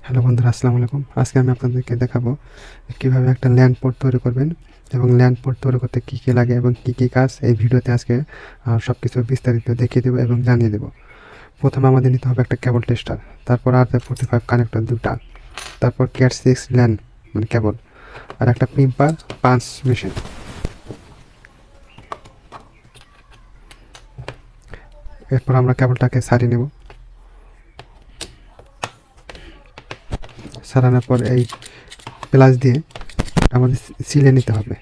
Hello বন্ধুরা, আসসালামু আলাইকুম। আজকে আমি আপনাদেরকে দেখাবো কিভাবে একটা ল্যান্ড পোর্ট তৈরি করবেন এবং ল্যান্ড পোর্ট তৈরি করতে কী কী লাগে এবং কী কী কাজ এই ভিডিওতে আজকে সব কিছু বিস্তারিত দেখিয়ে দেবো এবং জানিয়ে দেবো। প্রথমে আমাদের নিতে হবে একটা কেবল টেস্টার, তারপর RJ45 কানেক্টর দুটা, তারপর CAT6 ল্যান মানে কেবল, আর একটা পিম্পার পাঁচ মেশিন। এরপর আমরা কেবলটাকে সারিয়ে নেব। সারানোর পর এই প্লাস দিয়ে আমাদের সিলে নিতে হবে।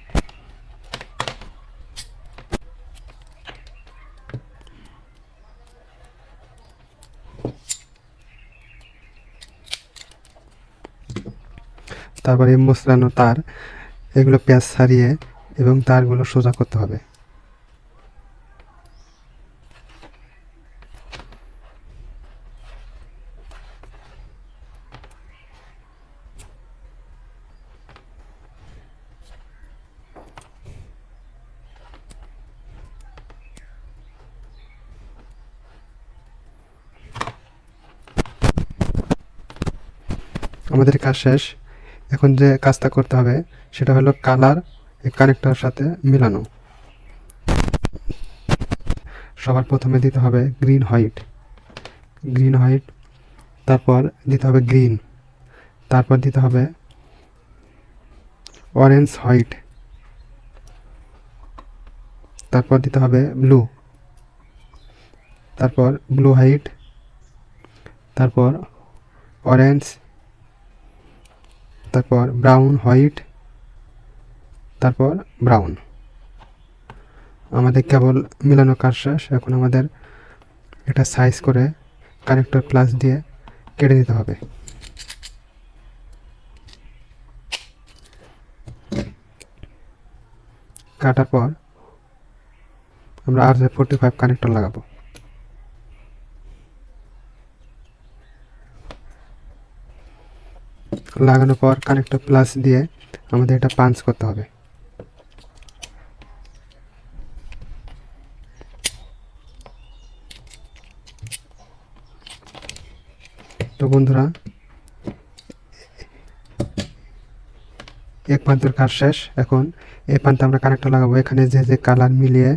তারপর এই মোচড়ানো তার, এগুলো পেঁয়াজ ছাড়িয়ে এবং তারগুলো সোজা করতে হবে। আমাদের কাজ শেষ। এখন যে কাজটা করতে হবে সেটা হলো কালার এই কানেক্টরের সাথে মেলানো। সবার প্রথমে দিতে হবে গ্রিন হোয়াইট, তারপর দিতে হবে গ্রিন, তারপর দিতে হবে অরেঞ্জ হোয়াইট, তারপর দিতে হবে ব্লু, তারপর ব্লু হোয়াইট, তারপর অরেঞ্জ, তারপর ব্রাউন হোয়াইট, তারপর ব্রাউন। আমাদের কেবল মেলানো কাজ শেষ। এখন আমাদের এটা সাইজ করে কানেক্টর প্লাস দিয়ে কেটে নিতে হবে। কাটার পর আমরা RJ45 কানেক্টর লাগাবো। লাগানোর পর কানেক্টর প্লাস দিয়ে আমাদের এটা পাঞ্চ করতে হবে। তো বন্ধুরা, এক প্রান্তের কাজ শেষ। এখন এই প্রান্তে আমরা কানেক্টর লাগাবো। এখানে যে যে কালার মিলিয়ে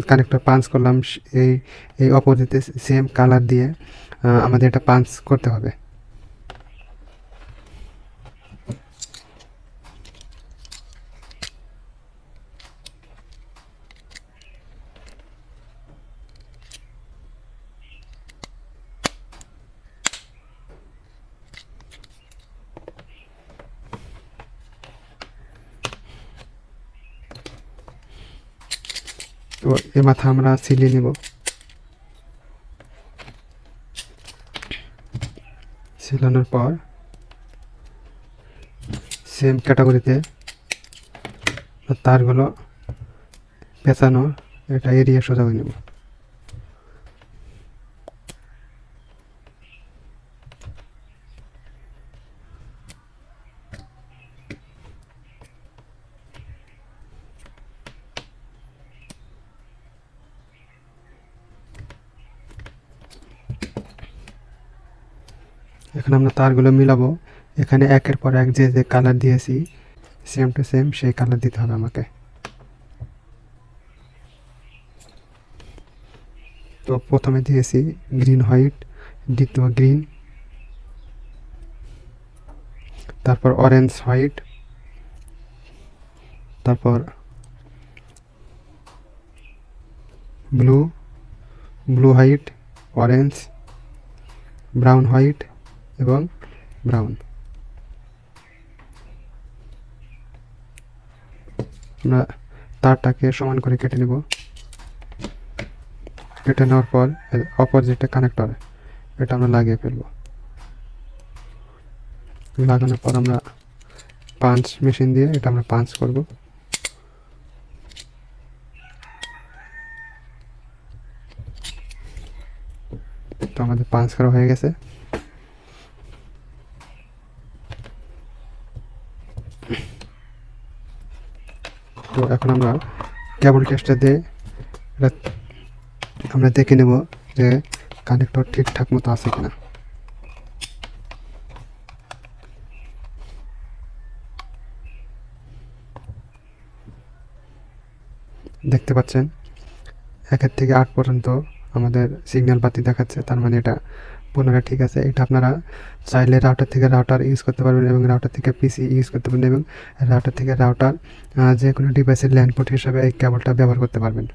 কানেক্টর পাঞ্চ করলাম, এই এই অপোজিটে সেম কালার দিয়ে আমাদের এটা পাঞ্চ করতে হবে। তো এ মাথা আমরা সিলিয়ে নেব। সিলানোর পর সেম ক্যাটাগরিতে তারগুলো পেঁচানো, এটা এরিয়া সোজা করে নেব। এখন আমরা তারগুলো মিলাবো। এখানে একের পর এক যে যে কালার দিয়েছি সেম টু সেম সেই কালার দিতে হবে আমাকে। তো প্রথমে দিয়েছি গ্রিন হোয়াইট, দ্বিতীয় গ্রিন, তারপর অরেঞ্জ হোয়াইট, তারপর blue white, orange, brown white এবং ব্রাউন। আমরা তারটাকে সমান করে কেটে নেব। কেটে নেওয়ার পর অপোজিটে কানেক্টর এটা আমরা লাগিয়ে ফেলব। লাগানোর পর আমরা পাঞ্চ মেশিন দিয়ে এটা আমরা পাঞ্চ করব। তো আমাদের পাঞ্চ করা হয়ে গেছে। তো এখন আমরা কেবল টেস্টার দিয়ে এটা আমরা দেখে নেব যে কানেক্টর ঠিকঠাক মতো আছে কিনা। দেখতে পাচ্ছেন 1 থেকে 8 পর্যন্ত আমাদের সিগন্যাল বাতি দেখাচ্ছে, তার মানে এটা পুনরায় ঠিক আছে। এটা আপনারা চাইলে রাউটার থেকে রাউটার ইউজ করতে পারবেন এবং রাউটার থেকে পিসি ইউজ করতে পারবেন এবং রাউটার থেকে রাউটার যে কোনো ডিভাইসের ল্যান্ড পোর্ট হিসাবে এই কেবলটা ব্যবহার করতে পারবেন।